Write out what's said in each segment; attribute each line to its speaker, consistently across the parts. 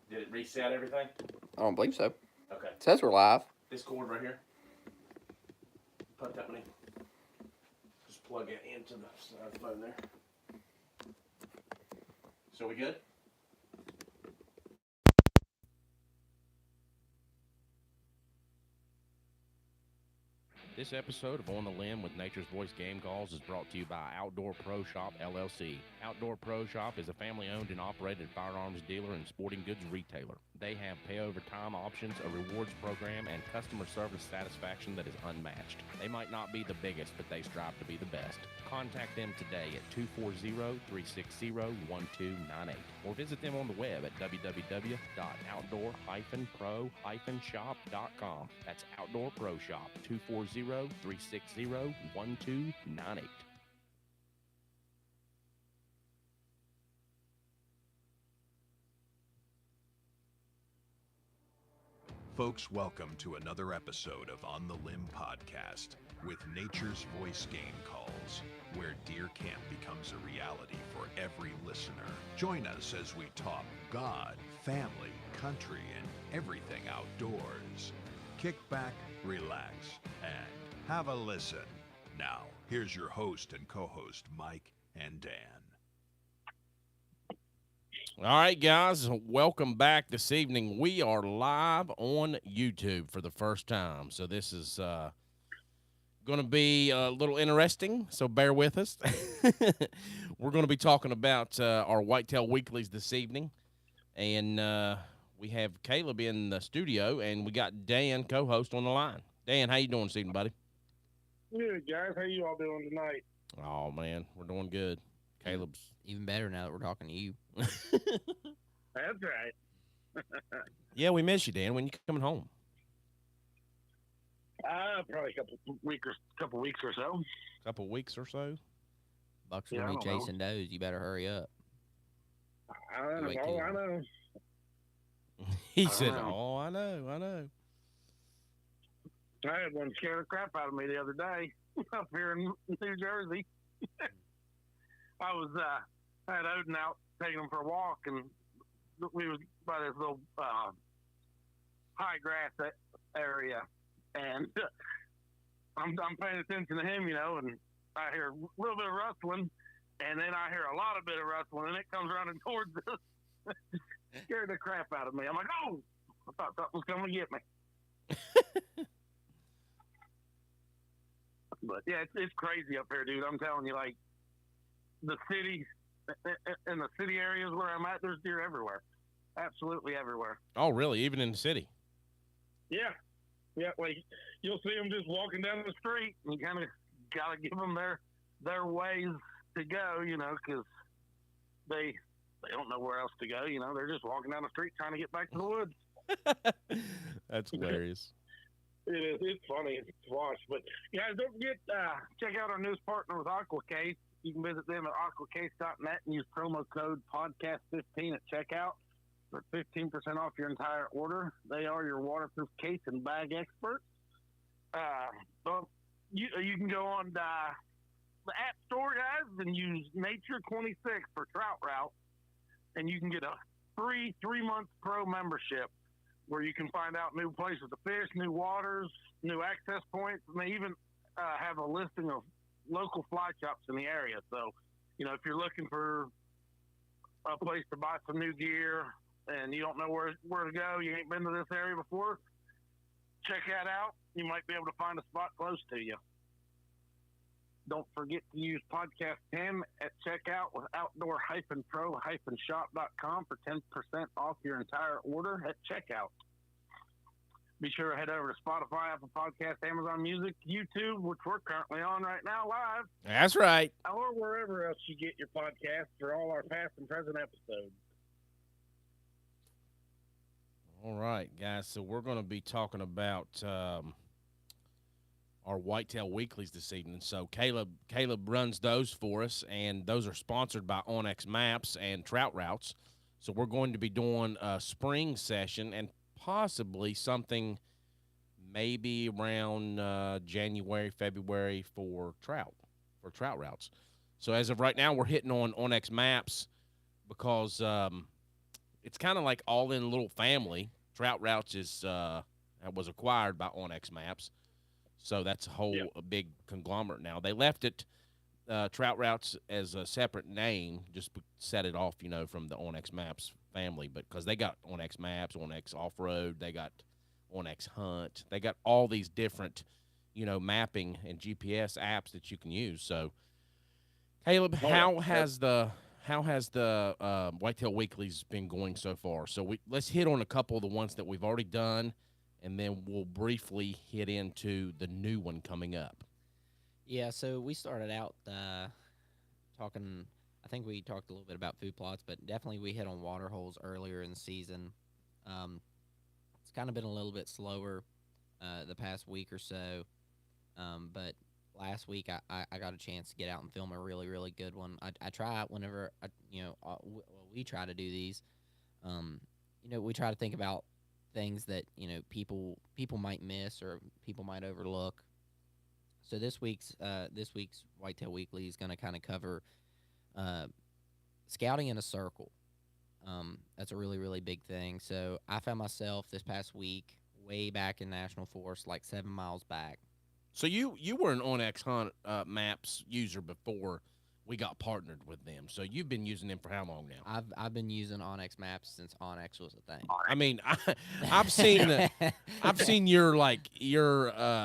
Speaker 1: Did it reset everything?
Speaker 2: I don't believe so.
Speaker 1: Okay.
Speaker 2: It says we're live.
Speaker 1: This cord right here. Put that one in. Just plug it into the phone there. So we good? This episode of On the Limb with Nature's Voice Game Calls is brought to you by Outdoor Pro Shop, LLC. Outdoor Pro Shop is a family-owned and operated firearms dealer and sporting goods retailer. They have pay-over-time options, a rewards program, and customer service satisfaction that is unmatched. They might not be the biggest, but they strive to be the best. Contact them today at 240-360-1298 or visit them on the web at www.outdoor-pro-shop.com. That's Outdoor Pro Shop, 240-360-1298.
Speaker 3: Folks, welcome to another episode of On the Limb Podcast with Nature's Voice Game Calls, where deer camp becomes a reality for every listener. Join us as we talk God, family, country, and everything outdoors. Kick back, relax, and have a listen. Now, here's your host and co-host, Mike and Dan.
Speaker 1: All right, guys, welcome back this evening. We are live on YouTube for the first time, so this is going to be a little interesting, so bear with us. We're going to be talking about our Whitetail Weeklies this evening, and we have Caleb in the studio, and we got Dan, co-host, on the line. Dan, how you doing this evening, buddy?
Speaker 4: Good, guys. How you all doing tonight?
Speaker 1: Oh, man, we're doing good. Caleb's
Speaker 2: even better now that we're talking to you.
Speaker 4: That's right.
Speaker 1: Yeah, we miss you, Dan. When you coming home?
Speaker 4: Probably a couple weeks or so.
Speaker 1: Couple weeks or so.
Speaker 2: Bucks are gonna be chasing those. You better hurry up.
Speaker 4: I know.
Speaker 1: He said, "Oh, I know."
Speaker 4: I had one scare the crap out of me the other day up here in New Jersey. I had Odin out taking him for a walk, and we was by this little high grass area, and I'm paying attention to him, and I hear a little bit of rustling, and then I hear a lot of bit of rustling, and it comes running towards us. Scared the crap out of me. I'm like, oh, I thought something was coming to get me. But yeah, it's crazy up here, dude. I'm telling you, like the city, in the city areas where I'm at, there's deer everywhere, absolutely everywhere.
Speaker 1: Oh, really? Even in the city?
Speaker 4: Yeah. Like you'll see them just walking down the street, and you kind of gotta give them their ways to go, because they don't know where else to go. They're just walking down the street trying to get back to the woods.
Speaker 1: That's hilarious.
Speaker 4: It is. It's funny to watch. But guys, don't forget, check out our newest partner with AquaCase. You can visit them at aquacase.net and use promo code podcast15 at checkout for 15% off your entire order. They are your waterproof case and bag experts. You can go on the app store, guys, and use Nature26 for trout route, and you can get a free 3-month pro membership, where you can find out new places to fish, new waters, new access points, and they even have a listing of local fly shops in the area. So, if you're looking for a place to buy some new gear and you don't know where to go, you ain't been to this area before, check that out. You might be able to find a spot close to you. Don't forget to use podcast 10 at checkout with outdoor-pro-shop.com for 10% off your entire order at checkout. Be sure to head over to Spotify, Apple Podcasts, Amazon Music, YouTube, which we're currently on right now live.
Speaker 1: That's right.
Speaker 4: Or wherever else you get your podcasts for all our past and present episodes.
Speaker 1: All right, guys. So we're going to be talking about our Whitetail Weeklies this evening. So Caleb runs those for us, and those are sponsored by Onyx Maps and Trout Routes. So we're going to be doing a spring session and possibly something maybe around January, February for trout routes. So as of right now, we're hitting on Onyx Maps because it's kind of like all in a little family. Trout Routes was acquired by Onyx Maps, so that's a big conglomerate now. They left it Trout Routes as a separate name, just set it off, from the Onyx Maps family, but because they got Onyx Maps, Onyx Off Road, they got Onyx Hunt, they got all these different, mapping and GPS apps that you can use. So, Caleb, how has the Whitetail Weeklies been going so far? So let's hit on a couple of the ones that we've already done, and then we'll briefly hit into the new one coming up.
Speaker 2: Yeah, so we started out talking. I think we talked a little bit about food plots, but definitely we hit on water holes earlier in the season. It's kind of been a little bit slower the past week or so, but last week I got a chance to get out and film a really, really good one. I try whenever we try to do these. We try to think about things that people might miss or people might overlook. So this week's Whitetail Weekly is going to kind of cover scouting in a circle. That's a really, really big thing. So I found myself this past week way back in National Forest, like 7 miles back.
Speaker 1: So you were an Onyx Hunt Maps user before we got partnered with them. So you've been using them for how long now?
Speaker 2: I've been using Onyx Maps since Onyx was a thing.
Speaker 1: I mean, I've seen your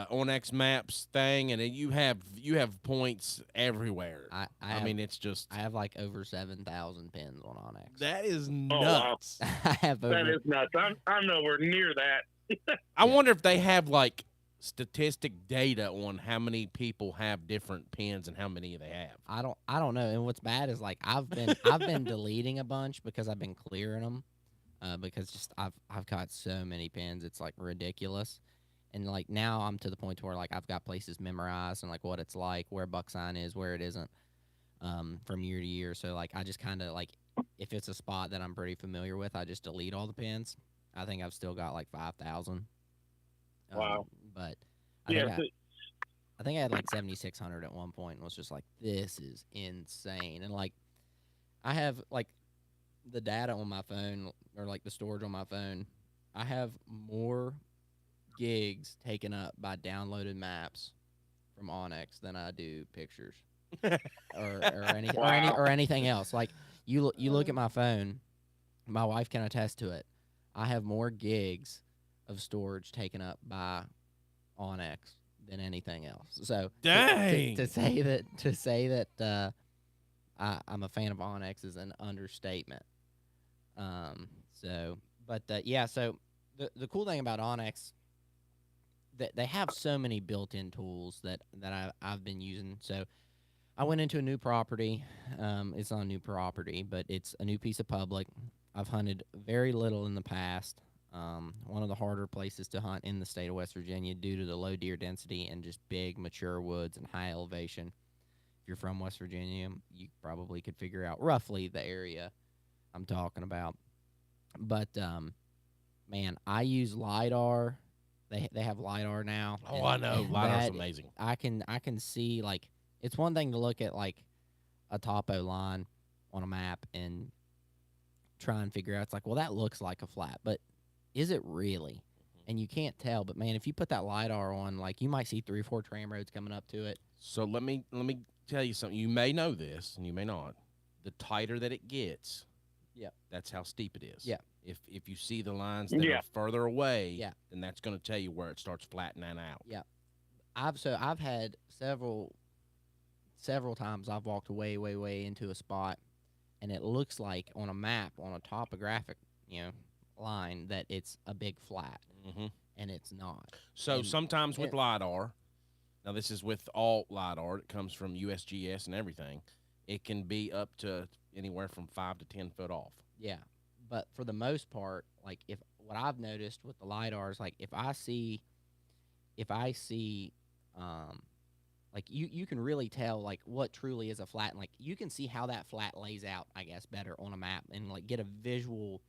Speaker 1: Onyx Maps thing, and you have points everywhere. I mean, it's just
Speaker 2: I have like over 7,000 pins on Onyx.
Speaker 1: That is nuts.
Speaker 4: Oh, wow. That is nuts. I'm nowhere near that.
Speaker 1: I wonder if they have like statistic data on how many people have different pins and how many they have.
Speaker 2: I don't know. And what's bad is like I've been deleting a bunch because I've been clearing them because just I've got so many pins, it's like ridiculous. And like now I'm to the point where like I've got places memorized and like what it's like, where buck sign is, where it isn't, from year to year. So like I just kind of like if it's a spot that I'm pretty familiar with, I just delete all the pins. I think I've still got like 5,000.
Speaker 4: Wow.
Speaker 2: But I think I had like 7,600 at one point and was just like, this is insane. And like, I have like the data on my phone or like the storage on my phone. I have more gigs taken up by downloaded maps from Onyx than I do pictures or anything or anything else. Like you look at my phone, my wife can attest to it. I have more gigs of storage taken up by Onyx than anything else. So
Speaker 1: dang,
Speaker 2: to say that I'm a fan of Onyx is an understatement. So the cool thing about Onyx that they have so many built-in tools that I've been using. So I went into a new property. It's not a new property, but it's a new piece of public. I've hunted very little in the past. One of the harder places to hunt in the state of West Virginia due to the low deer density and just big mature woods and high elevation. If you're from West Virginia, you probably could figure out roughly the area I'm talking about. But man, I use LiDAR. They have LiDAR now.
Speaker 1: Oh, I know. LiDAR's amazing.
Speaker 2: I can see, like, it's one thing to look at like a topo line on a map and try and figure out, it's like, well, that looks like a flat, but is it really? And you can't tell. But man, if you put that LiDAR on, like, you might see 3 or 4 tram roads coming up to it.
Speaker 1: So let me tell you something. You may know this and you may not. The tighter that it gets, that's how steep it is.
Speaker 2: Yeah.
Speaker 1: If you see the lines that are further away, then that's going to tell you where it starts flattening out.
Speaker 2: Yeah. I've had several times I've walked way, way, way into a spot, and it looks like on a map, on a topographic, line, that it's a big flat, and it's not.
Speaker 1: So sometimes with LiDAR, now this is with all LiDAR, it comes from USGS and everything, it can be up to anywhere from 5 to 10 foot off.
Speaker 2: Yeah, but for the most part, like, if what I've noticed with the LiDAR is, like, if I see, like, you can really tell, like, what truly is a flat, and, like, you can see how that flat lays out, I guess, better on a map, and, like, get a visual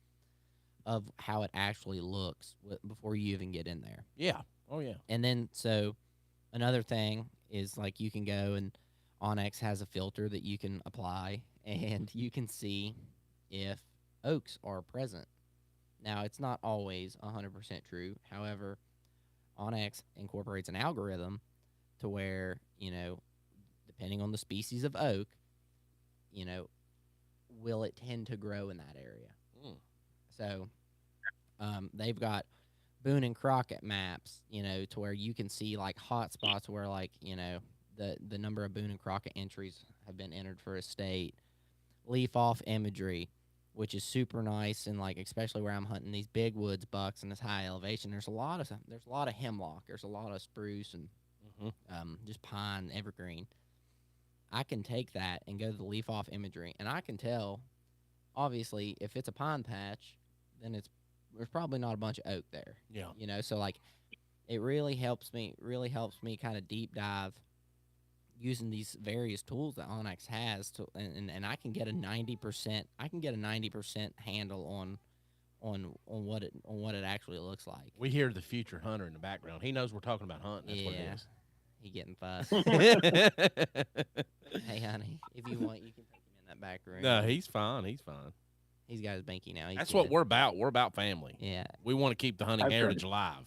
Speaker 2: of how it actually looks before you even get in there.
Speaker 1: Yeah. Oh, yeah.
Speaker 2: And then, so another thing is, like, you can go and Onyx has a filter that you can apply, and you can see if oaks are present. Now, it's not always 100% true. However, Onyx incorporates an algorithm to where, depending on the species of oak, you know, will it tend to grow in that area.
Speaker 1: Mm.
Speaker 2: So they've got Boone and Crockett maps, to where you can see like hot spots where like, the number of Boone and Crockett entries have been entered for a state. Leaf off imagery, which is super nice, and like especially where I'm hunting these big woods bucks in this high elevation. There's a lot of hemlock. There's a lot of spruce and just pine, evergreen. I can take that and go to the leaf off imagery, and I can tell, obviously, if it's a pine patch, then there's probably not a bunch of oak there.
Speaker 1: Yeah.
Speaker 2: So like it really helps me kind of deep dive using these various tools that Onyx has and I can get a 90% handle on what it actually looks like.
Speaker 1: We hear the future hunter in the background. He knows we're talking about hunting. That's what it is.
Speaker 2: He getting fussed. Hey, honey, if you want, you can take him in that back room.
Speaker 1: No, he's fine. He's fine.
Speaker 2: He's got his binky now.
Speaker 1: That's what we're about. We're about family.
Speaker 2: Yeah.
Speaker 1: We want to keep the hunting heritage alive.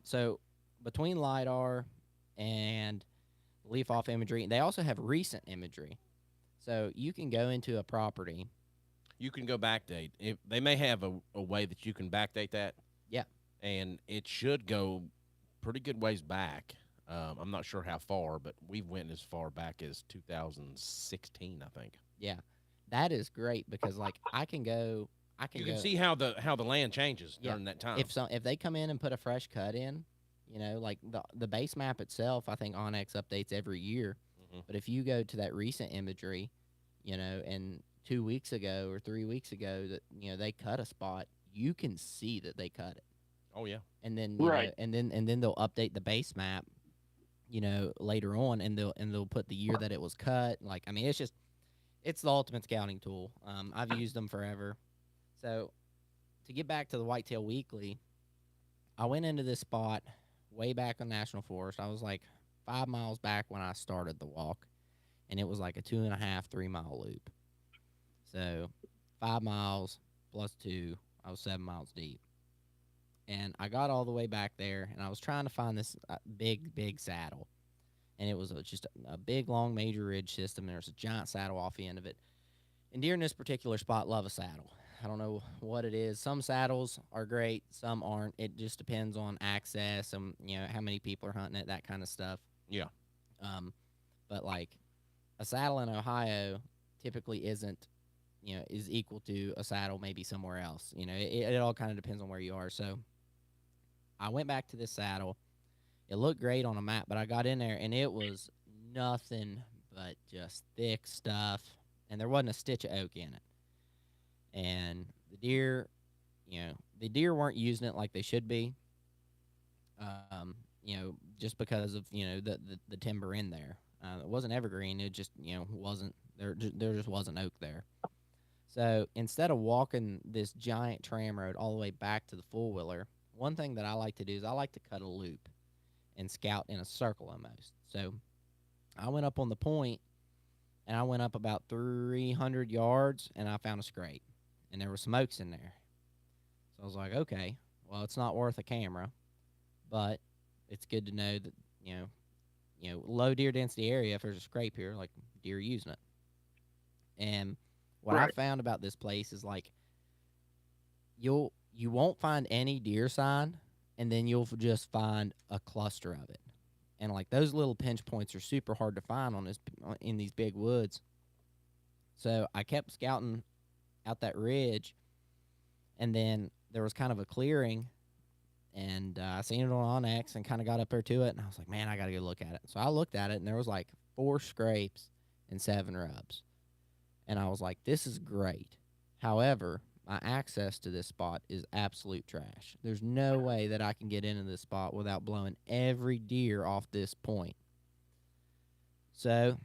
Speaker 2: So between LiDAR and leaf off imagery, they also have recent imagery. So you can go into a property.
Speaker 1: You can go backdate. If they may have a way that you can backdate that.
Speaker 2: Yeah.
Speaker 1: And it should go pretty good ways back. I'm not sure how far, but we've went as far back as 2016, I think.
Speaker 2: Yeah. That is great because like I can
Speaker 1: see how the land changes during that time.
Speaker 2: If they come in and put a fresh cut in, like the base map itself, I think Onyx updates every year.
Speaker 1: Mm-hmm.
Speaker 2: But if you go to that recent imagery, and 2 weeks ago or 3 weeks ago that they cut a spot, you can see that they cut it.
Speaker 1: Oh yeah.
Speaker 2: And then
Speaker 4: Right.
Speaker 2: and then they'll update the base map, later on, and they'll put the year that it was cut. Like, I mean, it's the ultimate scouting tool. I've used them forever. So to get back to the Whitetail Weekly, I went into this spot way back on National Forest. I was like 5 miles back when I started the walk, and it was like a 2.5, 3 mile loop. So 5 miles plus 2, I was 7 miles deep. And I got all the way back there, and I was trying to find this big saddle. And it was just a big, long major ridge system. There's a giant saddle off the end of it. And deer in this particular spot love a saddle. I don't know what it is. Some saddles are great, some aren't. It just depends on access and how many people are hunting it, that kind of stuff.
Speaker 1: Yeah.
Speaker 2: But like a saddle in Ohio typically isn't, is equal to a saddle maybe somewhere else. It all kind of depends on where you are. So I went back to this saddle. It looked great on a map, but I got in there and it was nothing but just thick stuff, and there wasn't a stitch of oak in it. And the deer weren't using it like they should be. Just because of the timber in there. It wasn't evergreen. It just wasn't there. There just wasn't oak there. So instead of walking this giant tram road all the way back to the four wheeler, one thing that I like to do is I like to cut a loop and scout in a circle almost. So I went up on the point, and I went up about 300 yards, and I found a scrape, and there were some oaks in there. So I was like, okay, well, it's not worth a camera, but it's good to know that, low deer density area, if there's a scrape here, like deer using it. And what I found about this place is like you won't find any deer sign, and then you'll just find a cluster of it. And like those little pinch points are super hard to find in these big woods. So I kept scouting out that ridge, and then there was kind of a clearing, and I seen it on Onyx and kind of got up there to it, and I was like, man, I got to go look at it. So I looked at it, and there was like 4 scrapes and 7 rubs. And I was like, this is great. However, my access to this spot is absolute trash. There's no way that I can get into this spot without blowing every deer off this point. So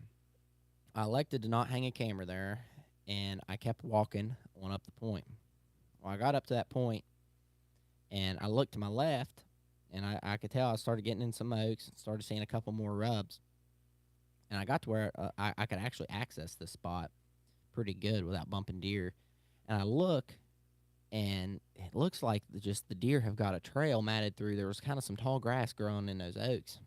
Speaker 2: I elected to not hang a camera there, and I kept walking on up the point. Well, I got up to that point, and I looked to my left, and I could tell I started getting in some oaks and started seeing a couple more rubs. and I got to where I could actually access this spot pretty good without bumping deer. And I look, and it looks like just the deer have got a trail matted through. There was kind of some tall grass growing in those oaks,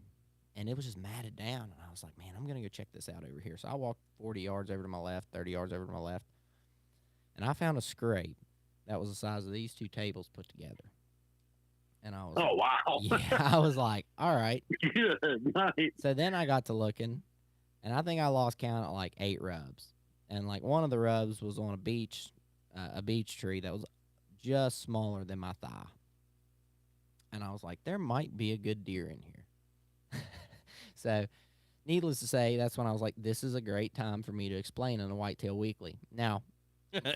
Speaker 2: and it was just matted down. And I was like, man, I'm gonna go check this out over here. So I walked 40 yards over to my left, 30 yards over to my left, and I found a scrape that was the size of these two tables put together. And I was,
Speaker 4: Oh, wow.
Speaker 2: yeah, I was like, all right.
Speaker 4: Good night.
Speaker 2: So then I got to looking, and I think I lost count at like 8 rubs. And like one of the rubs was on a beech tree that was just smaller than my thigh. And I was like, there might be a good deer in here. So, needless to say, that's when I was like, this is a great time for me to explain in a Whitetail Weekly. Now,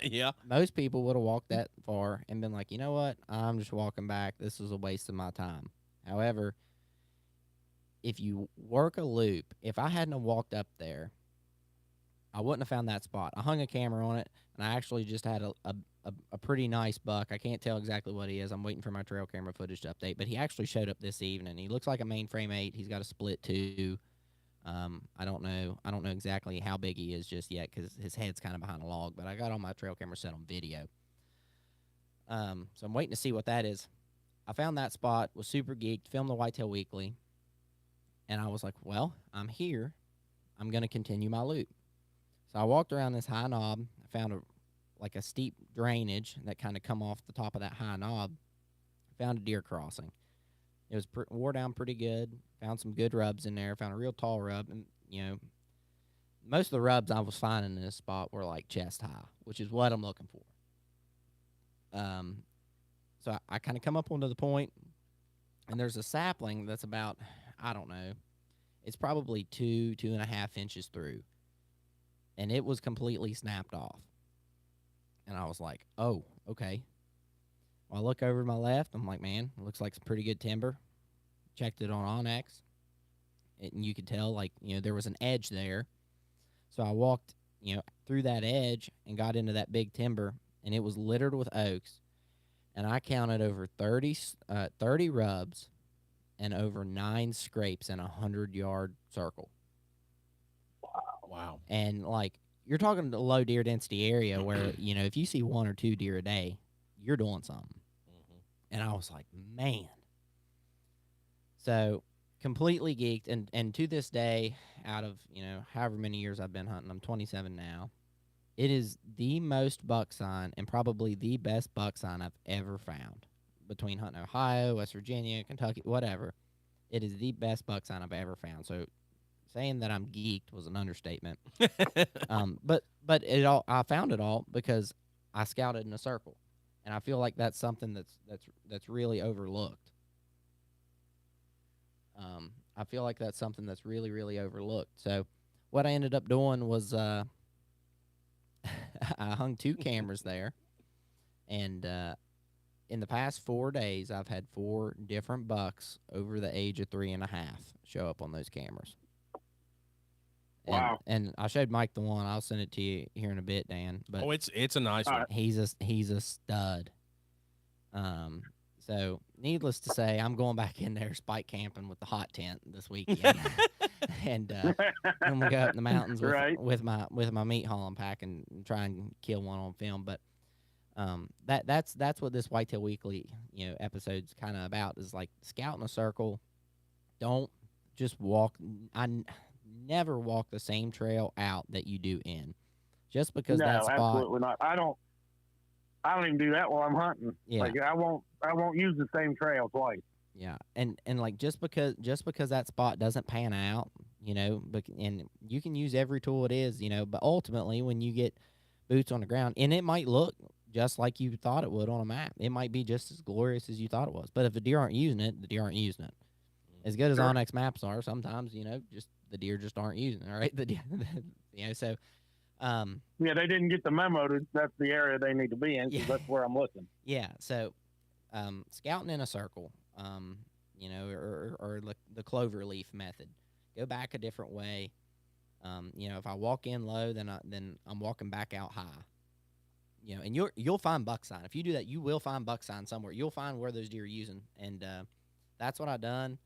Speaker 1: Yeah.
Speaker 2: most people would have walked that far and been like, you know what? I'm just walking back. This was a waste of my time. However, if you work a loop, if I hadn't have walked up there, I wouldn't have found that spot. I hung a camera on it, and I actually just had a pretty nice buck. I can't tell exactly what he is. I'm waiting for my trail camera footage to update, but he actually showed up this evening. He looks like a mainframe 8. He's got a split 2. I don't know exactly how big he is just yet because his head's kind of behind a log, but I got all my trail camera set on video. So I'm waiting to see what that is. I found that spot, was super geeked, filmed the Whitetail Weekly, and I was like, well, I'm here. I'm going to continue my loop. So I walked around this high knob. I found a steep drainage that kind of come off the top of that high knob. Found a deer crossing. It was wore down pretty good. Found some good rubs in there. Found a real tall rub. And, most of the rubs I was finding in this spot were like chest high, which is what I'm looking for. So I kind of come up onto the point, and there's a sapling that's about, I don't know, it's probably 2.5 inches through. And it was completely snapped off. And I was like, oh, okay. Well, I look over to my left. I'm like, man, it looks like some pretty good timber. Checked it on Onyx. And you could tell, there was an edge there. So I walked, through that edge and got into that big timber. And it was littered with oaks. And I counted over 30 rubs and over 9 scrapes in a 100-yard circle.
Speaker 1: Wow.
Speaker 2: And, you're talking to a low deer density area where, if you see 1 or 2 deer a day, you're doing something.
Speaker 1: Mm-hmm.
Speaker 2: And I was like, man. So, completely geeked. And to this day, out of, however many years I've been hunting, I'm 27 now, it is the most buck sign and probably the best buck sign I've ever found. Between hunting Ohio, West Virginia, Kentucky, whatever. It is the best buck sign I've ever found. So, saying that I'm geeked was an understatement. But I found it all because I scouted in a circle, and I feel like that's something that's really overlooked. I feel like that's something that's really, really overlooked. So, what I ended up doing was I hung 2 cameras there, and in the past 4 days, I've had 4 different bucks over the age of 3.5 show up on those cameras.
Speaker 4: Wow.
Speaker 2: And I showed Mike the one. I'll send it to you here in a bit, Dan. But
Speaker 1: it's a nice one.
Speaker 2: he's a stud. So needless to say, I'm going back in there spike camping with the hot tent this weekend, and I'm gonna go up in the mountains with my meat hauling pack and try and kill one on film. But that's what this Whitetail Weekly episode's kind of about, is like scout in a circle. Don't just walk. Never walk the same trail out that you do in. Just because that spot.
Speaker 4: No, absolutely not. I don't even do that while I'm hunting.
Speaker 2: Yeah.
Speaker 4: I won't use the same trail twice.
Speaker 2: Yeah. And just because that spot doesn't pan out, and you can use every tool it is, but ultimately when you get boots on the ground, and it might look just like you thought it would on a map. It might be just as glorious as you thought it was. But if the deer aren't using it, the deer aren't using it. As good as Onyx maps are, sometimes, just the deer just aren't using it, all right? The deer, so.
Speaker 4: Yeah, they didn't get the memo that that's the area they need to be in, because that's where I'm looking.
Speaker 2: Yeah, so scouting in a circle, or the clover leaf method. Go back a different way. If I walk in low, then I'm walking back out high. And you'll find buck sign. If you do that, you will find buck sign somewhere. You'll find where those deer are using, and that's what I done.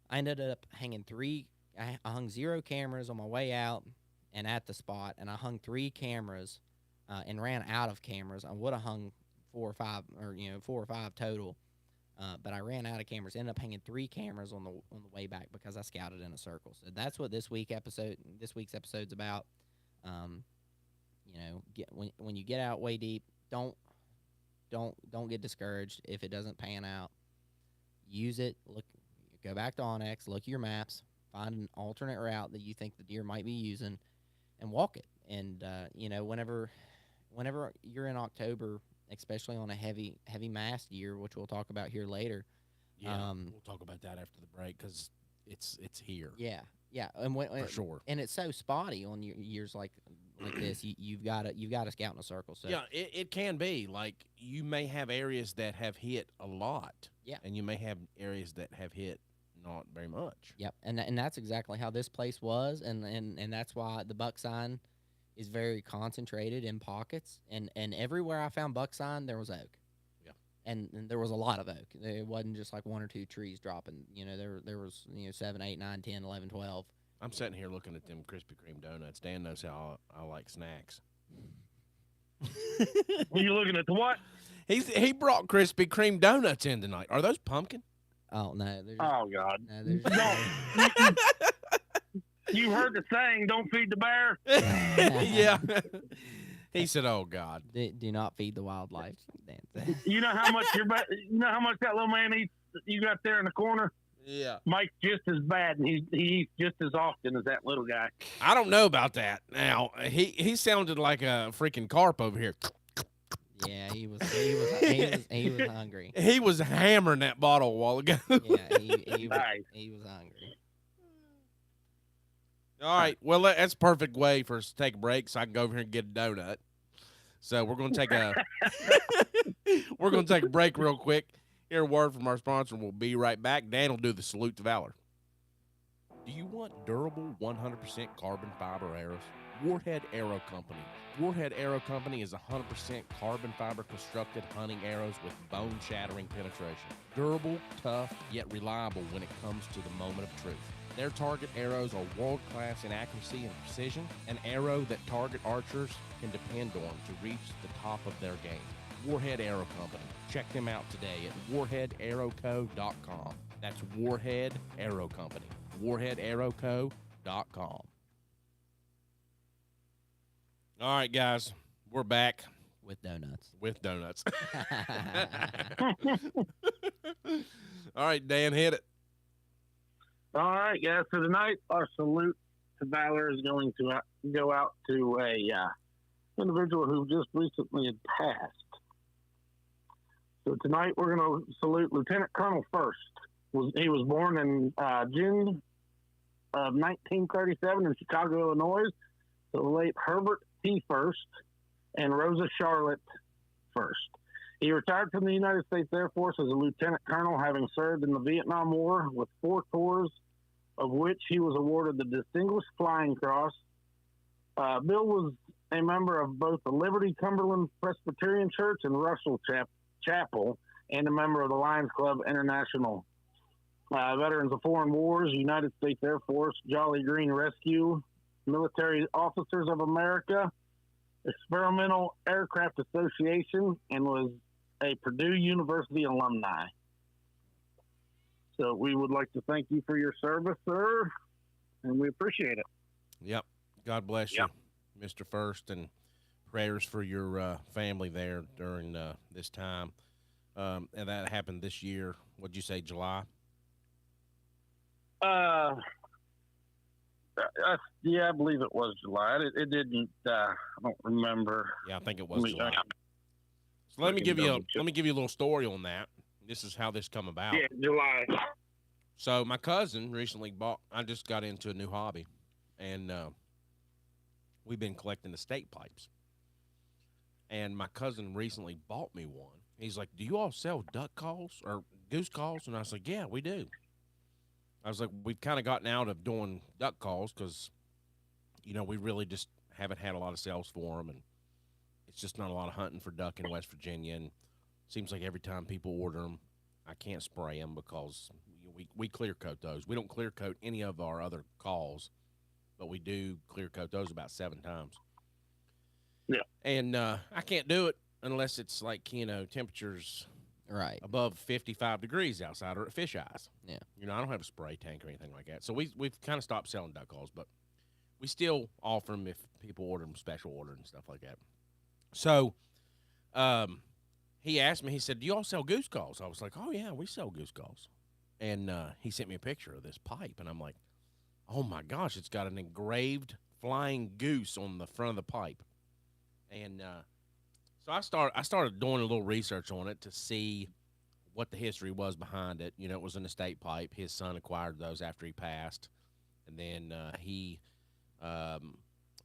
Speaker 2: I ended up hanging 3 I hung 0 cameras on my way out and at the spot, and I hung 3 cameras and ran out of cameras. I would have hung 4 or 5, or 4 or 5 total, but I ran out of cameras. Ended up hanging 3 cameras on the way back because I scouted in a circle. So that's what this week's episode's about. When you get out way deep, don't get discouraged if it doesn't pan out. Use it. Go back to Onyx. Look at your maps. Find an alternate route that you think the deer might be using, and walk it. And whenever you're in October, especially on a heavy mass deer, which we'll talk about here later.
Speaker 1: Yeah, we'll talk about that after the break because it's here.
Speaker 2: Yeah, and
Speaker 1: for sure.
Speaker 2: And it's so spotty on years like this. You've got to scout in a circle. So
Speaker 1: yeah, it can be like you may have areas that have hit a lot.
Speaker 2: Yeah,
Speaker 1: and you may have areas that have hit not very much.
Speaker 2: Yep, and that's exactly how this place was, and that's why the buck sign is very concentrated in pockets, and everywhere I found buck sign there was oak.
Speaker 1: Yeah,
Speaker 2: and there was a lot of oak. It wasn't just like 1 or 2 trees dropping. There was 7, 8, 9, 10, 11, 12.
Speaker 1: I'm sitting here looking at them Krispy Kreme donuts. Dan knows how I like snacks.
Speaker 4: Are you looking at the what?
Speaker 1: He brought Krispy Kreme donuts in tonight. Are those pumpkin?
Speaker 2: Oh no!
Speaker 4: Oh God!
Speaker 2: No,
Speaker 4: You heard the saying, "Don't feed the bear."
Speaker 1: Yeah. He said, "Oh God."
Speaker 2: Do not feed the wildlife.
Speaker 4: You know how much that little man eats. You got there in the corner.
Speaker 1: Yeah.
Speaker 4: Mike's just as bad, and he eats just as often as that little guy.
Speaker 1: I don't know about that. Now he sounded like a freaking carp over here.
Speaker 2: Yeah, he was hungry.
Speaker 1: He was hammering that bottle a while ago.
Speaker 2: Yeah, he was hungry.
Speaker 1: All right. Well, that's a perfect way for us to take a break, so I can go over here and get a donut. So we're going to take a break real quick. Hear a word from our sponsor, and we'll be right back. Dan will do the salute to valor. Do you want durable 100% carbon fiber arrows? Warhead Arrow Company. Warhead Arrow Company is 100% carbon fiber constructed hunting arrows with bone-shattering penetration. Durable, tough, yet reliable when it comes to the moment of truth. Their target arrows are world-class in accuracy and precision, an arrow that target archers can depend on to reach the top of their game. Warhead Arrow Company. Check them out today at warheadarrowco.com. That's Warhead Arrow Company. warheadarrowco.com. All right, guys, we're back.
Speaker 2: With donuts.
Speaker 1: All right, Dan, hit it.
Speaker 4: All right, guys. So tonight, our salute to valor is going to go out to a individual who just recently had passed. So tonight, we're going to salute Lieutenant Colonel First. He was born in June of 1937 in Chicago, Illinois. So the late Herbert T. First and Rosa Charlotte First. He retired from the United States Air Force as a lieutenant colonel, having served in the Vietnam War with 4 tours, of which he was awarded the Distinguished Flying Cross. Bill was a member of both the Liberty Cumberland Presbyterian Church and Russell Chapel, and a member of the Lions Club International. Veterans of Foreign Wars, United States Air Force, Jolly Green Rescue, Military Officers of America, Experimental Aircraft Association, and was a Purdue University alumni. So we would like to thank you for your service, sir, and we appreciate it.
Speaker 1: Yep. God bless you, Mr. First, and prayers for your family there during this time. And that happened this year. What'd you say, July?
Speaker 4: Yeah, I believe it was July. It didn't. I don't remember.
Speaker 1: Yeah, I think it was July. So let me give you a little story on that. This is how this come about.
Speaker 4: Yeah, July.
Speaker 1: So my cousin recently I just got into a new hobby, and we've been collecting estate pipes. And my cousin recently bought me one. He's like, "Do you all sell duck calls or goose calls?" And I was like, "Yeah, we do." I was like, "We've kind of gotten out of doing duck calls because, we really just haven't had a lot of sales for them, and it's just not a lot of hunting for duck in West Virginia. And it seems like every time people order them, I can't spray them because we clear coat those. We don't clear coat any of our other calls, but we do clear coat those about 7 times.
Speaker 4: Yeah.
Speaker 1: And I can't do it unless it's like, temperatures
Speaker 2: Right.
Speaker 1: above 55 degrees outside or at fish eyes.
Speaker 2: Yeah.
Speaker 1: I don't have a spray tank or anything like that. So we've kind of stopped selling duck calls, but we still offer them if people order them special order and stuff like that. So he asked me, he said, "Do you all sell goose calls?" I was like, "Oh, yeah, we sell goose calls." And he sent me a picture of this pipe, and I'm like, "Oh, my gosh, it's got an engraved flying goose on the front of the pipe." And so I started doing a little research on it to see what the history was behind it. It was an estate pipe. His son acquired those after he passed. And then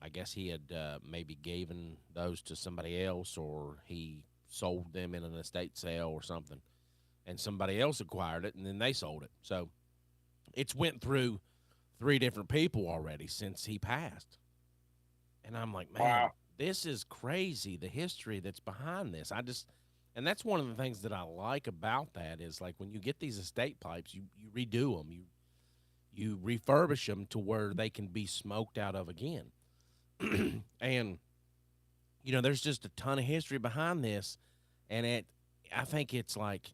Speaker 1: I guess he had maybe given those to somebody else, or he sold them in an estate sale or something. And somebody else acquired it, and then they sold it. So it's went through 3 different people already since he passed. And I'm like, man,
Speaker 4: Wow.
Speaker 1: this is crazy, the history that's behind this. And that's one of the things that I like about that is, like, when you get these estate pipes, you redo them. You refurbish them to where they can be smoked out of again. And, there's just a ton of history behind this. And I think it's like,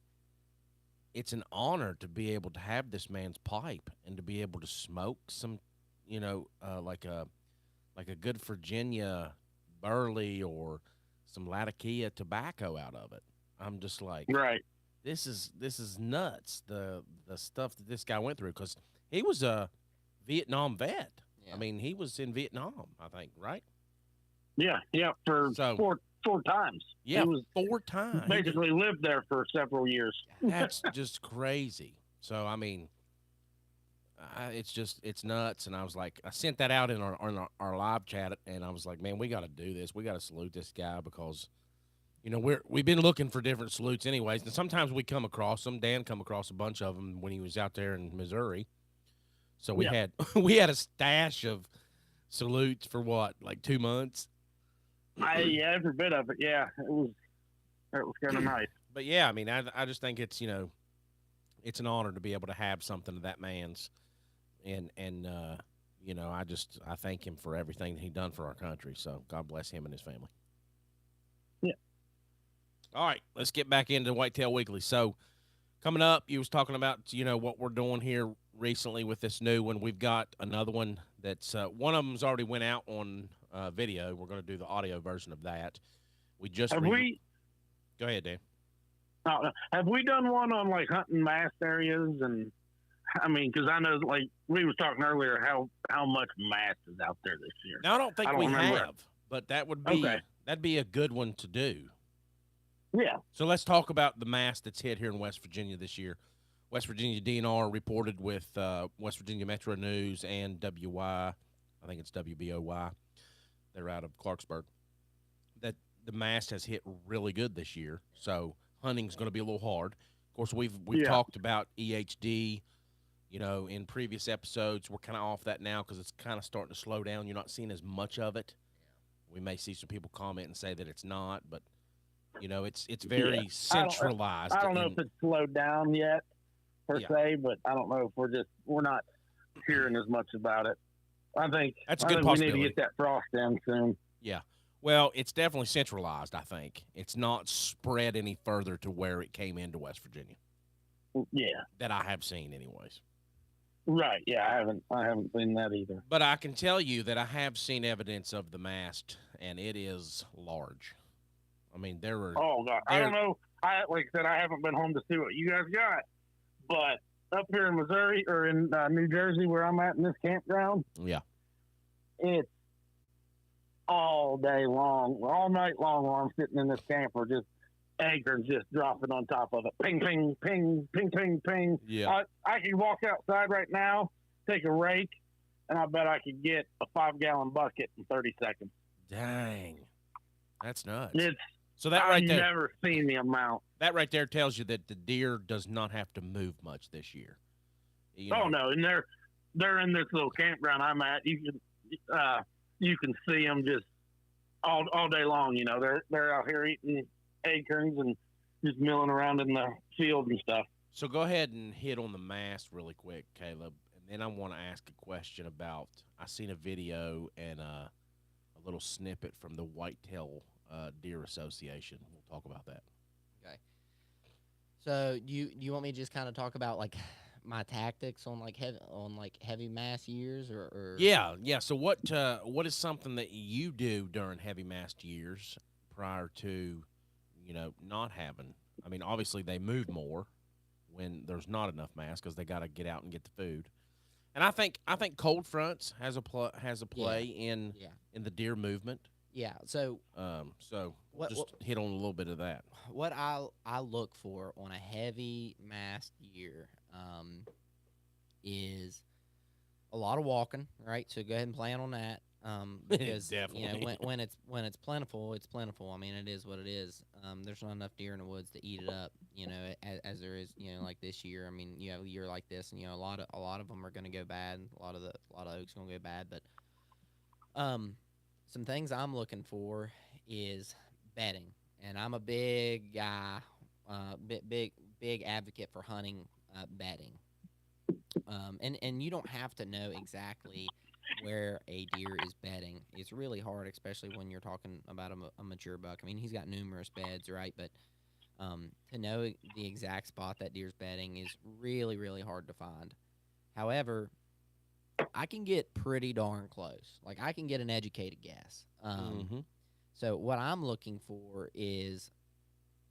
Speaker 1: it's an honor to be able to have this man's pipe and to be able to smoke some, like a good Virginia burley or some Latakia tobacco out of it. I'm just like,
Speaker 4: Right.
Speaker 1: this is nuts. The stuff that this guy went through, because he was a Vietnam vet.
Speaker 2: Yeah.
Speaker 1: I mean, he was in Vietnam, I think, right?
Speaker 4: Yeah. For four times.
Speaker 1: Yeah,
Speaker 4: He was
Speaker 1: 4 times.
Speaker 4: basically lived there for several years.
Speaker 1: That's just crazy. So, I mean, it's nuts. And I was like, I sent that out in our live chat, and I was like, man, we got to do this. We got to salute this guy because, we've been looking for different salutes anyways. And sometimes we come across them. Dan come across a bunch of them when he was out there in Missouri. So we had a stash of salutes for like 2 months.
Speaker 4: Every bit of it. Yeah, it was kind of nice.
Speaker 1: But yeah, I mean, I just think it's it's an honor to be able to have something of that man's, and I thank him for everything that he done for our country. So God bless him and his family.
Speaker 4: Yeah.
Speaker 1: All right, let's get back into Whitetail Weekly. So coming up, you was talking about what we're doing here recently with this new one. We've got another one that's one of them's already went out on video. We're going to do the audio version of that. We just
Speaker 4: Go
Speaker 1: ahead, Dan.
Speaker 4: Have we done one on like hunting mast areas? And I mean, because I know, like we was talking earlier, how much mast is out there this year.
Speaker 1: No, I don't think
Speaker 4: I don't
Speaker 1: we
Speaker 4: remember.
Speaker 1: have, but that would be
Speaker 4: Okay.
Speaker 1: that'd be a good one to do.
Speaker 4: Yeah.
Speaker 1: So let's talk about the mast that's hit here in West Virginia this year. West Virginia DNR reported with West Virginia Metro News and WY, I think it's WBOY, they're out of Clarksburg, that the mast has hit really good this year. So hunting's going to be a little hard. Of course, we've talked about EHD, in previous episodes. We're kind of off that now because it's kind of starting to slow down. You're not seeing as much of it. We may see some people comment and say that it's not, but it's very centralized.
Speaker 4: I don't know if it's slowed down yet per se, but I don't know if we're not hearing as much about it. I think
Speaker 1: that's a good
Speaker 4: we
Speaker 1: possibility.
Speaker 4: need to get that frost in soon.
Speaker 1: Yeah. Well, it's definitely centralized, I think. It's not spread any further to where it came into West Virginia.
Speaker 4: Yeah.
Speaker 1: That I have seen anyways.
Speaker 4: Right. Yeah, I haven't seen that either.
Speaker 1: But I can tell you that I have seen evidence of the mast, and it is large. I mean, there are.
Speaker 4: Oh God, I don't know. Like I said, I haven't been home to see what you guys got, but up here in Missouri or in New Jersey, where I'm at in this campground,
Speaker 1: Yeah.
Speaker 4: it's all day long, all night long, while I'm sitting in this camper, just acorns just dropping on top of it. Ping, ping, ping, ping, ping, ping.
Speaker 1: Yeah.
Speaker 4: I could walk outside right now, take a rake, and I bet I could get a 5-gallon bucket in 30 seconds.
Speaker 1: Dang. That's nuts.
Speaker 4: So
Speaker 1: that right
Speaker 4: I've
Speaker 1: there.
Speaker 4: never seen the amount.
Speaker 1: That right there tells you that the deer does not have to move much this year.
Speaker 4: Oh no, and they're in this little campground I'm at. You can see them just all day long. They're out here eating acorns and just milling around in the field and stuff.
Speaker 1: So go ahead and hit on the mast really quick, Caleb, and then I want to ask a question about. I seen a video and a little snippet from the Whitetail Deer Association. We'll talk about that.
Speaker 2: Okay. So you want me to just kind of talk about like my tactics on like heavy mass years or
Speaker 1: Yeah, yeah. So what is something that you do during heavy mast years prior to, not having? I mean, obviously they move more when there's not enough mass because they got to get out and get the food. And I think cold fronts has a play in
Speaker 2: yeah
Speaker 1: in the deer movement.
Speaker 2: yeah. So
Speaker 1: So
Speaker 2: what
Speaker 1: just hit on a little bit of that.
Speaker 2: what I look for on a heavy mass year is a lot of walking, right? So go ahead and plan on that. Because
Speaker 1: Definitely.
Speaker 2: when it's plentiful, it's plentiful. I mean, it is what it is. There's not enough deer in the woods to eat it up. As there is, like this year. I mean, you have a year like this, and a lot of them are going to go bad. A lot of oaks going to go bad. But some things I'm looking for is bedding, and I'm a big guy, big advocate for hunting bedding. And you don't have to know exactly where a deer is bedding. It's really hard, especially when you're talking about a mature buck. I mean, he's got numerous beds, right? But to know the exact spot that deer's bedding is really, really hard to find. However, I can get pretty darn close. Like, I can get an educated guess.
Speaker 1: Hmm.
Speaker 2: So what I'm looking for is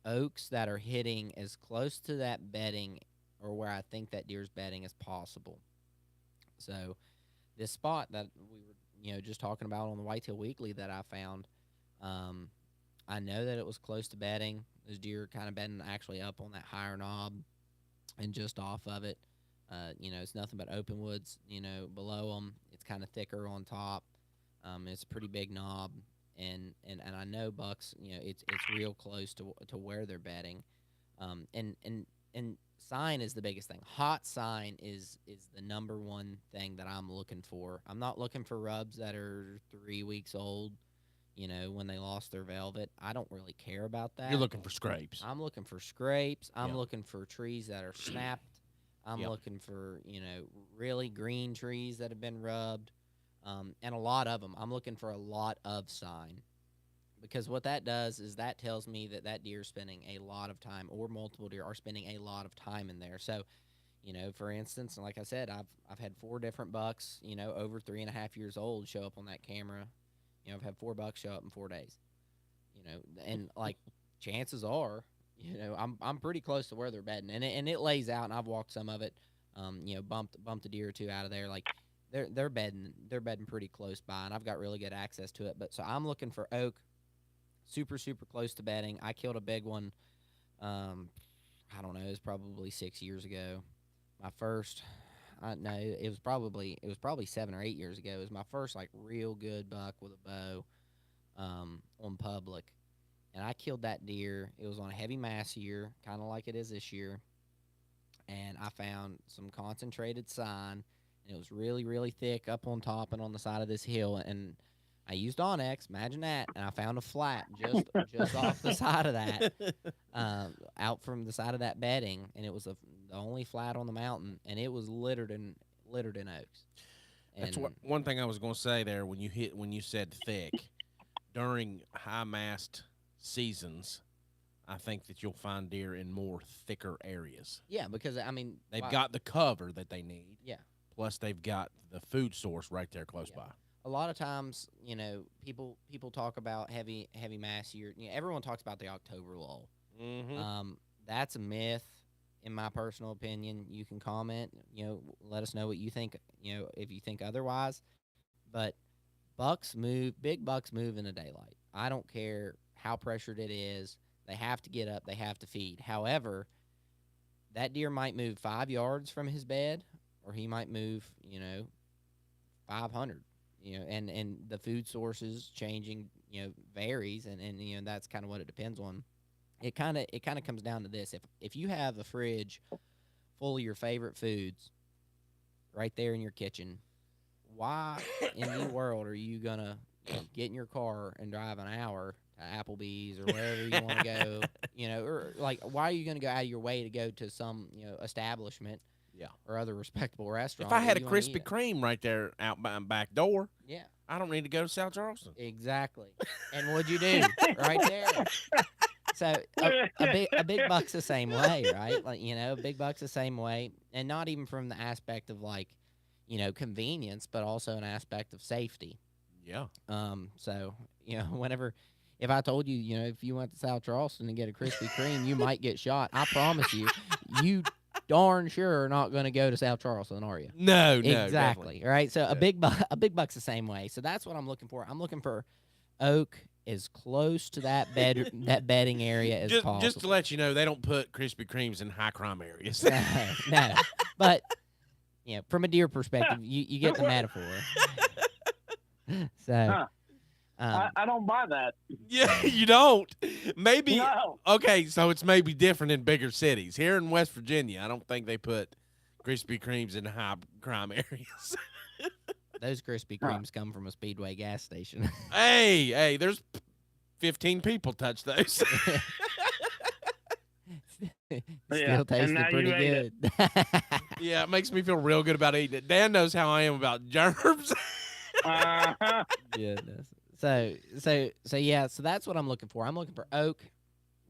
Speaker 2: oaks that are hitting as close to that bedding or where I think that deer's bedding as possible. So this spot that we were, just talking about on the Whitetail Weekly that I found, um, I know that it was close to bedding. Those deer kind of bedding actually up on that higher knob and just off of it. It's nothing but open woods, below them. It's kind of thicker on top. It's a pretty big knob, and I know bucks. It's real close to where they're bedding. And sign is the biggest thing. Hot sign is the number one thing that I'm looking for. I'm not looking for rubs that are 3 weeks old. When they lost their velvet, I don't really care about that.
Speaker 1: You're looking for scrapes.
Speaker 2: I'm looking for scrapes. I'm
Speaker 1: Yeah.
Speaker 2: looking for trees that are snapped. I'm
Speaker 1: Yep.
Speaker 2: looking for really green trees that have been rubbed, and a lot of them. I'm looking for a lot of sign, because what that does is that tells me that that deer is spending a lot of time, or multiple deer are spending a lot of time in there. So, for instance, and like I said, I've had 4 different bucks, over 3.5 years old, show up on that camera. I've had 4 bucks show up in 4 days. And like chances are, I'm pretty close to where they're bedding, and it lays out, and I've walked some of it. Bumped a deer or two out of there. Like they're bedding pretty close by, and I've got really good access to it. But so I'm looking for oak, super super close to bedding. I killed a big one. I don't know. It was probably 6 years ago. My first. No, it was probably 7 or 8 years ago. It was my first like real good buck with a bow, on public, and I killed that deer. It was on a heavy mass year, kind of like it is this year, and I found some concentrated sign, and it was really really thick up on top and on the side of this hill, and I used Onyx. Imagine that, and I found a flat just off the side of that, out from the side of that bedding, and it was the only flat on the mountain, and it was littered in oaks.
Speaker 1: That's
Speaker 2: And
Speaker 1: one thing I was going to say there when you said thick during high mast seasons. I think that you'll find deer in more thicker areas.
Speaker 2: yeah, because I mean
Speaker 1: They've got the cover that they need.
Speaker 2: yeah.
Speaker 1: Plus, they've got the food source right there close
Speaker 2: Yeah.
Speaker 1: by.
Speaker 2: A lot of times, people talk about heavy mass year. Everyone talks about the October lull.
Speaker 1: Mm-hmm.
Speaker 2: That's a myth, in my personal opinion. You can comment, let us know what you think, if you think otherwise. But big bucks move in the daylight. I don't care how pressured it is. They have to get up, they have to feed. However, that deer might move 5 yards from his bed, or he might move, 500. And the food sources changing, varies, and that's kind of what it depends on. It kind of comes down to this: if you have a fridge full of your favorite foods right there in your kitchen, why in the world are you gonna get in your car and drive an hour Applebee's or wherever you want to go, or like, why are you going to go out of your way to go to some, establishment,
Speaker 1: Yeah.
Speaker 2: or other respectable restaurant?
Speaker 1: If I
Speaker 2: where
Speaker 1: had a
Speaker 2: you wanna eat
Speaker 1: Krispy
Speaker 2: it?
Speaker 1: Kreme right there out by my back door,
Speaker 2: Yeah,
Speaker 1: I don't need to go to South Charleston.
Speaker 2: exactly. And what'd you do right there? So a big buck's the same way, right? Like, a big buck's the same way, and not even from the aspect of like, convenience, but also an aspect of safety.
Speaker 1: Yeah.
Speaker 2: So whenever, if I told you, if you went to South Charleston and get a Krispy Kreme, you might get shot. I promise you, you darn sure are not going to go to South Charleston, are you?
Speaker 1: No,
Speaker 2: Exactly.
Speaker 1: definitely.
Speaker 2: Right. So
Speaker 1: Yeah.
Speaker 2: a big buck's the same way. So that's what I'm looking for. I'm looking for oak as close to that that bedding area as possible.
Speaker 1: Just to let you know, they don't put Krispy Kremes in high crime areas.
Speaker 2: No. But from a deer perspective, you get the metaphor. So
Speaker 4: I don't buy that.
Speaker 1: Yeah, you don't. Maybe.
Speaker 4: No.
Speaker 1: Okay, so it's maybe different in bigger cities. Here in West Virginia, I don't think they put Krispy Kremes in high crime areas.
Speaker 2: those Krispy Kremes come from a Speedway gas station.
Speaker 1: Hey, there's 15 people touch those.
Speaker 2: Still tasting
Speaker 4: now
Speaker 2: pretty
Speaker 4: you ate
Speaker 2: good.
Speaker 1: Yeah, it makes me feel real good about eating it. Dan knows how I am about germs.
Speaker 2: Goodness. So yeah, so that's what I'm looking for. I'm looking for oak,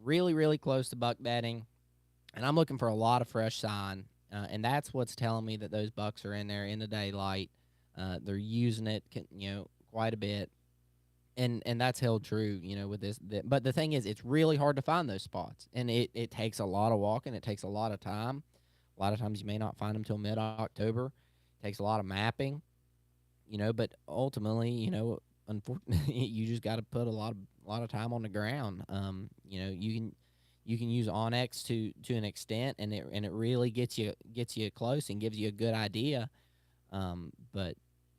Speaker 2: really, really close to buck bedding, and I'm looking for a lot of fresh sign, and that's what's telling me that those bucks are in there in the daylight. They're using it, quite a bit, and that's held true, with this. But the thing is, it's really hard to find those spots, and it takes a lot of walking. It takes a lot of time. A lot of times you may not find them till mid-October. It takes a lot of mapping, but ultimately, unfortunately, you just got to put a lot of time on the ground. You can use Onyx to an extent, and it really gets you close and gives you a good idea. But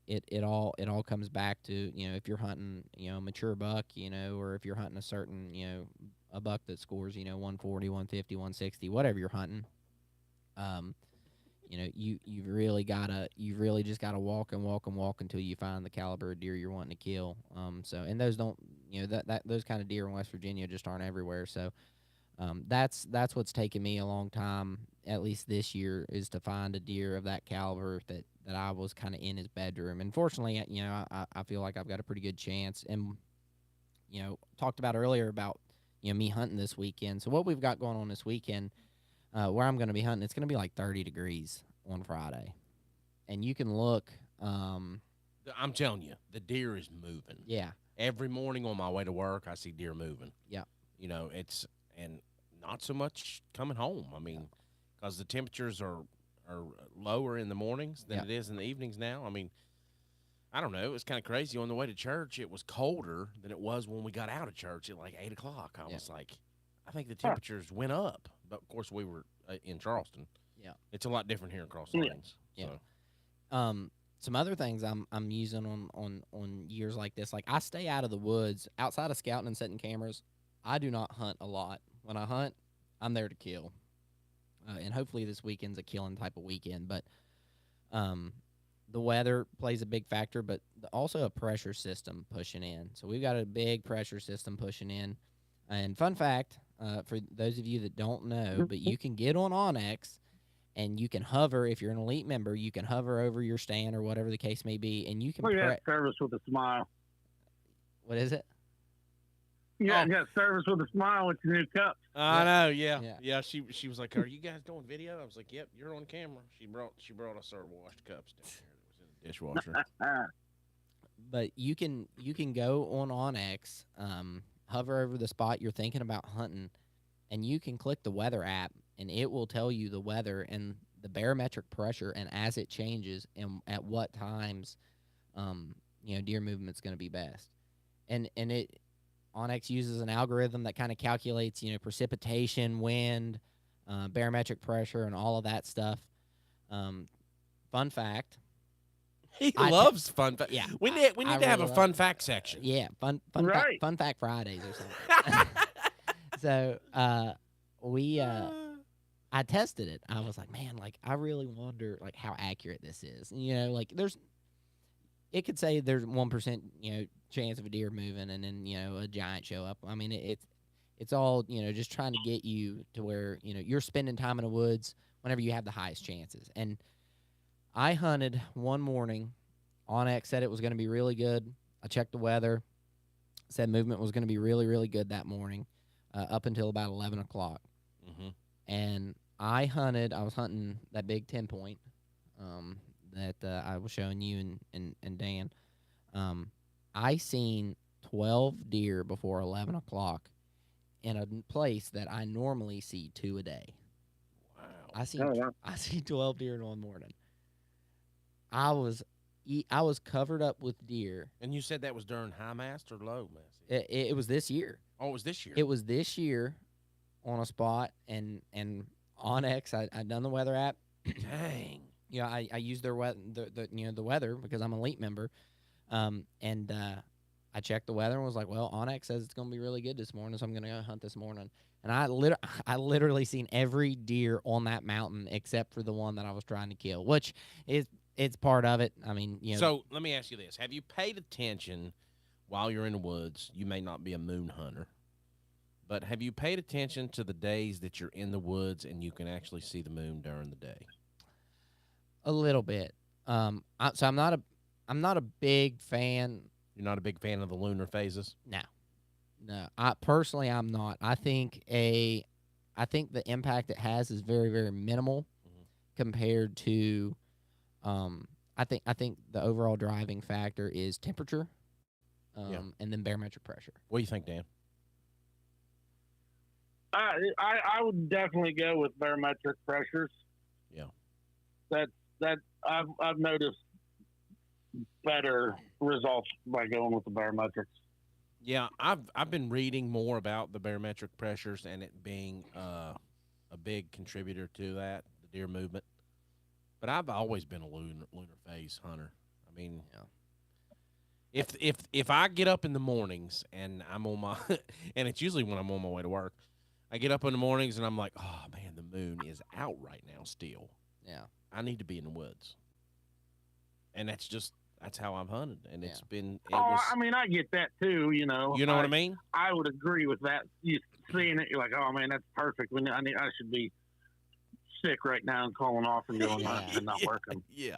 Speaker 2: it all comes back to, if you're hunting, a mature buck, or if you're hunting a certain, a buck that scores, 140, 150, 160, whatever you're hunting. You've really just gotta walk and walk and walk until you find the caliber of deer you're wanting to kill. And those don't, those kind of deer in West Virginia just aren't everywhere. So, that's what's taken me a long time, at least this year, is to find a deer of that caliber that I was kind of in his bedroom. And fortunately, I feel like I've got a pretty good chance. And, talked about earlier about, me hunting this weekend. So what we've got going on this weekend, where I'm going to be hunting, it's going to be like 30 degrees on Friday. And you can look.
Speaker 1: I'm telling you, the deer is moving.
Speaker 2: Yeah.
Speaker 1: Every morning on my way to work, I see deer moving.
Speaker 2: Yeah.
Speaker 1: And not so much coming home. I mean, because the temperatures are lower in the mornings than it is in the evenings now. I mean, I don't know. It was kind of crazy. On the way to church, it was colder than it was when we got out of church at like 8 o'clock. I was like, I think the temperatures went up. But, of course, we were in Charleston.
Speaker 2: Yeah.
Speaker 1: It's a lot different here in Cross Lanes.
Speaker 2: Yeah.
Speaker 1: So.
Speaker 2: Some other things I'm using on years like this, like I stay out of the woods outside of scouting and setting cameras. I do not hunt a lot. When I hunt, I'm there to kill. And hopefully this weekend's a killing type of weekend. But the weather plays a big factor, but also a pressure system pushing in. So we've got a big pressure system pushing in. And fun fact, for those of you that don't know, but you can get on Onyx and you can hover. If you're an elite member, you can hover over your stand or whatever the case may be, and you can.
Speaker 4: Look at that service with a smile.
Speaker 2: What is it?
Speaker 4: Yeah, you got service with a smile with your new cups.
Speaker 1: I know, yeah. She was like, "Are you guys doing video?" I was like, "Yep, you're on camera." She brought us our washed cups down there. It was in the dishwasher.
Speaker 2: But you can go on Onyx, hover over the spot you're thinking about hunting, and you can click the weather app, and it will tell you the weather and the barometric pressure, and as it changes, and at what times, deer movement's going to be best, and it. Onyx uses an algorithm that kind of calculates, precipitation, wind, barometric pressure, and all of that stuff. Fun fact.
Speaker 1: He loves fun fact.
Speaker 2: Yeah,
Speaker 1: we need to have a fun fact section.
Speaker 2: Yeah, fun fact Fridays or something. So I tested it. I was like, man, like I really wonder like how accurate this is. Like it could say there's 1%, chance of a deer moving, and then a giant show up. I mean, it's all just trying to get you to where you're spending time in the woods whenever you have the highest chances. And I hunted one morning. Onyx said it was going to be really good. I checked the weather. Said movement was going to be really, really good that morning, up until about 11 o'clock.
Speaker 1: Mm-hmm.
Speaker 2: And I was hunting that big 10-point that I was showing you and Dan. I seen 12 deer before 11 o'clock in a place that I normally see 2 a day.
Speaker 1: Wow.
Speaker 2: I see 12 deer in one morning. I was covered up with deer.
Speaker 1: And you said that was during high mast or low mast?
Speaker 2: It was this year.
Speaker 1: Oh, it was this year.
Speaker 2: It was this year on a spot, and on X, I done the weather app.
Speaker 1: Dang.
Speaker 2: I used their the weather because I'm an elite member, and I checked the weather and was like, well, Onyx says it's gonna be really good this morning, so I'm gonna go hunt this morning. And I literally seen every deer on that mountain except for the one that I was trying to kill, which it's part of it. I mean,
Speaker 1: So let me ask you this: have you paid attention while you're in the woods? You may not be a moon hunter, but have you paid attention to the days that you're in the woods and you can actually see the moon during the day?
Speaker 2: a little bit. So I'm not a big fan.
Speaker 1: You're not a big fan of the lunar phases?
Speaker 2: No. I personally, I'm not. I think the impact it has is very, very minimal compared to. I think the overall driving factor is temperature, and then barometric pressure.
Speaker 1: What do you think, Dan?
Speaker 4: I would definitely go with barometric pressures.
Speaker 1: Yeah.
Speaker 4: That I've noticed better results by going with the barometrics.
Speaker 1: Yeah, I've been reading more about the barometric pressures and it being a big contributor to that, the deer movement. But I've always been a lunar phase hunter. I mean, if I get up in the mornings and I'm on my and it's usually when I'm on my way to work, I get up in the mornings and I'm like, oh man, the moon is out right now still.
Speaker 2: Yeah.
Speaker 1: I need to be in the woods. And that's how I've hunted, and it's been.
Speaker 4: I mean, I get that too. You know
Speaker 1: what I mean?
Speaker 4: I would agree with that. You seeing it, you're like, oh man, that's perfect. I should be sick right now and calling off and going and not working.
Speaker 1: Yeah,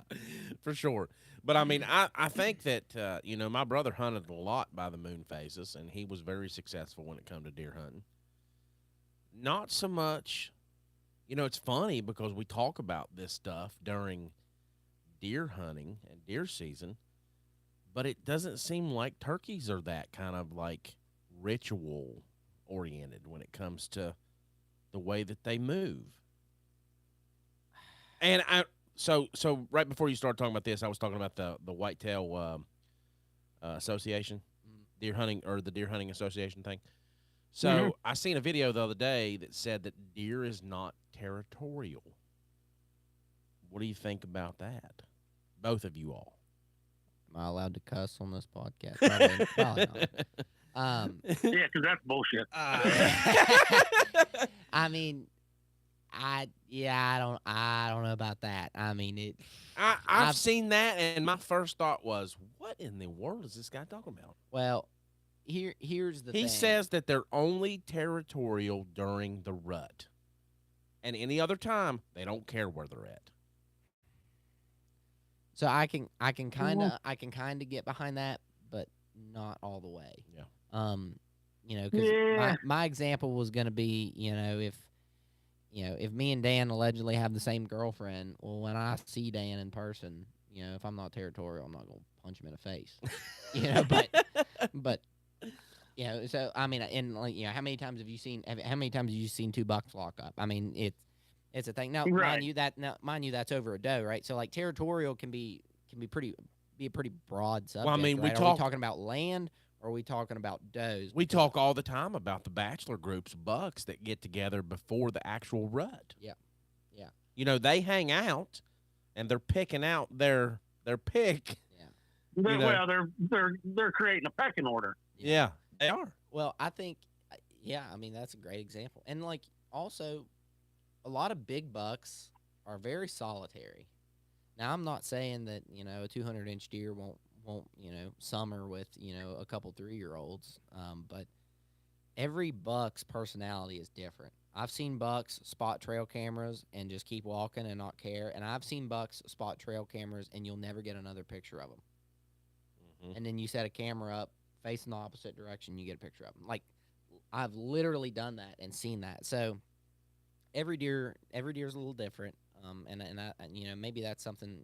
Speaker 1: for sure. But I mean, I think that my brother hunted a lot by the moon phases, and he was very successful when it come to deer hunting. Not so much. It's funny because we talk about this stuff during deer hunting and deer season, but it doesn't seem like turkeys are that kind of like ritual oriented when it comes to the way that they move. And so right before you start talking about this, I was talking about the whitetail association, deer hunting, or the deer hunting association thing. So I seen a video the other day that said that deer is not territorial. What do you think about that? Both of you all.
Speaker 2: Am I allowed to cuss on this podcast? Probably not.
Speaker 4: Yeah, because that's bullshit.
Speaker 2: I mean, I don't know about that. I mean,
Speaker 1: I've seen that, and my first thought was, what in the world is this guy talking about?
Speaker 2: Well, here's the thing.
Speaker 1: He says that they're only territorial during the rut, and any other time they don't care where they're at.
Speaker 2: So I can kind of get behind that, but not all the way.
Speaker 1: Yeah.
Speaker 2: Because my example was going to be, if me and Dan allegedly have the same girlfriend, well, when I see Dan in person, if I'm not territorial, I'm not going to punch him in the face. But so I mean, and how many times have you seen two bucks lock up? I mean, it's a thing. Now,
Speaker 4: right.
Speaker 2: mind you, that's over a doe, right? So like territorial can be a pretty broad subject.
Speaker 1: Well, I mean,
Speaker 2: right? Are we talking about land, or are we talking about does?
Speaker 1: We talk all the time about the bachelor groups, bucks that get together before the actual rut.
Speaker 2: Yeah.
Speaker 1: They hang out, and they're picking out their pick.
Speaker 4: Yeah. They're creating a pecking order.
Speaker 1: Yeah, they are.
Speaker 2: Well, I think, I mean, that's a great example, and like also, a lot of big bucks are very solitary. Now, I'm not saying that a 200-inch deer won't won't summer with a couple 3-year-olds. But every buck's personality is different. I've seen bucks spot trail cameras and just keep walking and not care, and I've seen bucks spot trail cameras and you'll never get another picture of them. And then you set a camera up facing the opposite direction, you get a picture of them. Like, I've literally done that and seen that. So every deer's a little different. And I, maybe that's something,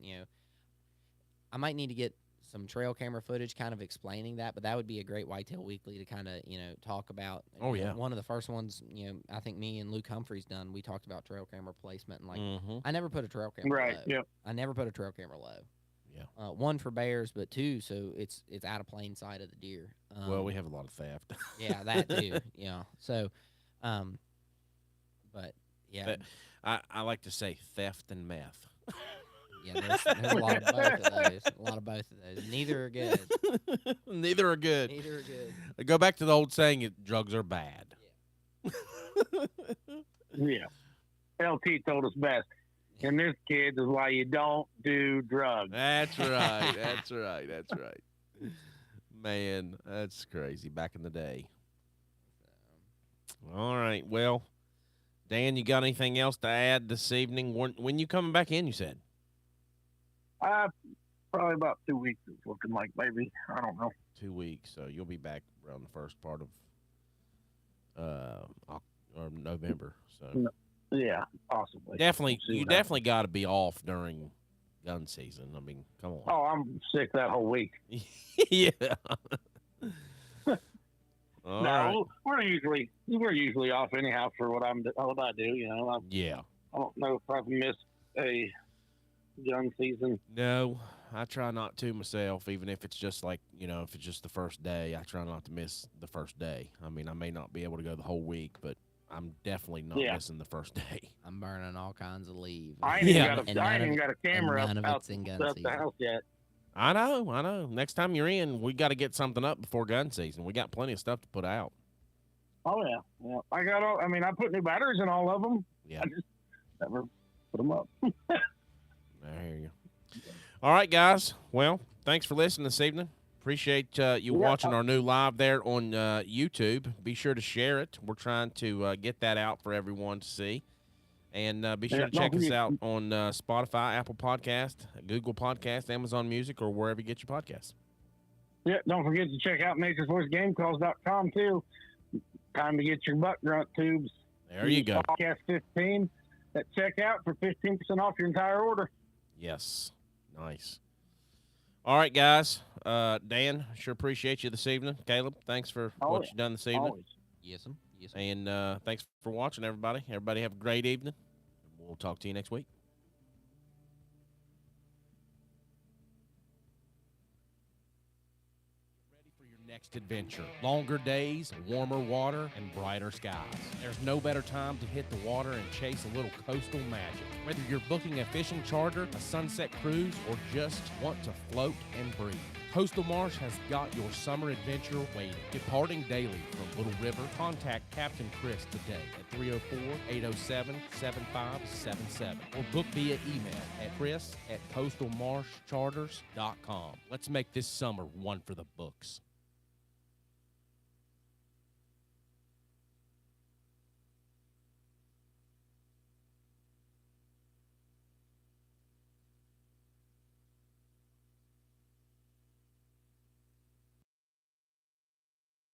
Speaker 2: I might need to get some trail camera footage kind of explaining that, but that would be a great Whitetail Weekly to kind of, talk about.
Speaker 1: Oh, yeah.
Speaker 2: One of the first ones, I think me and Luke Humphrey's done, we talked about trail camera placement, and like,
Speaker 1: Mm-hmm.
Speaker 2: I never put a trail camera
Speaker 4: Right.
Speaker 2: low.
Speaker 4: Yep.
Speaker 2: I never put a trail camera low.
Speaker 1: Yeah.
Speaker 2: One for bears, but two, so it's out of plain sight of the deer.
Speaker 1: Well, we have a lot of theft.
Speaker 2: Yeah, that too. Yeah. So, but yeah,
Speaker 1: I like to say theft and meth.
Speaker 2: yeah. There's a lot of both of those. A lot of both of those. Neither are good.
Speaker 1: Neither are good.
Speaker 2: Neither are good.
Speaker 1: Go back to the old saying: drugs are bad.
Speaker 4: Yeah. LT told us best. And this, kids, is why you don't do drugs.
Speaker 1: That's right. That's right. That's right. Man, that's crazy. Back in the day. All right. Well, Dan, you got anything else to add this evening? When you coming back in, you said?
Speaker 4: Probably about 2 weeks. It's looking like, maybe. I don't know.
Speaker 1: 2 weeks. So you'll be back around the first part of or November. So
Speaker 4: No. Yeah, possibly.
Speaker 1: definitely,
Speaker 4: See
Speaker 1: you
Speaker 4: what
Speaker 1: definitely got to be off during gun season. I mean, come on.
Speaker 4: Oh, I'm sick that whole week.
Speaker 1: Yeah. All
Speaker 4: No,
Speaker 1: right.
Speaker 4: we're usually off anyhow for what I do.
Speaker 1: Yeah.
Speaker 4: I don't know if I've missed a gun season.
Speaker 1: No, I try not to myself, even if it's just like, if it's just the first day, I try not to miss the first day. I mean, I may not be able to go the whole week, but I'm definitely not missing the first day.
Speaker 2: I'm burning all kinds of leaves.
Speaker 4: I ain't even got a camera
Speaker 2: none of
Speaker 4: out
Speaker 2: it's in gun
Speaker 4: the
Speaker 2: season.
Speaker 4: house yet.
Speaker 1: I know. Next time you're in, we got to get something up before gun season. We got plenty of stuff to put out.
Speaker 4: Oh yeah. I put new batteries in all of them.
Speaker 1: Yeah.
Speaker 4: I just never put them up.
Speaker 1: I hear you. All right, guys. Well, thanks for listening this evening. Appreciate you watching our new live there on YouTube. Be sure to share it. We're trying to get that out for everyone to see. And be sure to check us out on Spotify, Apple Podcast, Google Podcast, Amazon Music, or wherever you get your podcasts.
Speaker 4: Yeah, don't forget to check out naturesvoicegamecalls.com too. Time to get your buck grunt tubes.
Speaker 1: There you go.
Speaker 4: Podcast 15 at checkout for 15% off your entire order.
Speaker 1: Yes. Nice. All right, guys. Dan, sure appreciate you this evening. Caleb, thanks for what you've done this evening.
Speaker 4: Always.
Speaker 2: Yes, sir.
Speaker 1: And thanks for watching, everybody. Everybody have a great evening. We'll talk to you next week. Ready for your next adventure. Longer days, warmer water, and brighter skies. There's no better time to hit the water and chase a little coastal magic. Whether you're booking a fishing charter, a sunset cruise, or just want to float and breathe, Coastal Marsh has got your summer adventure waiting. Departing daily from Little River, contact Captain Chris today at 304-807-7577 or book via email at chris@coastalmarshcharters.com. Let's make this summer one for the books.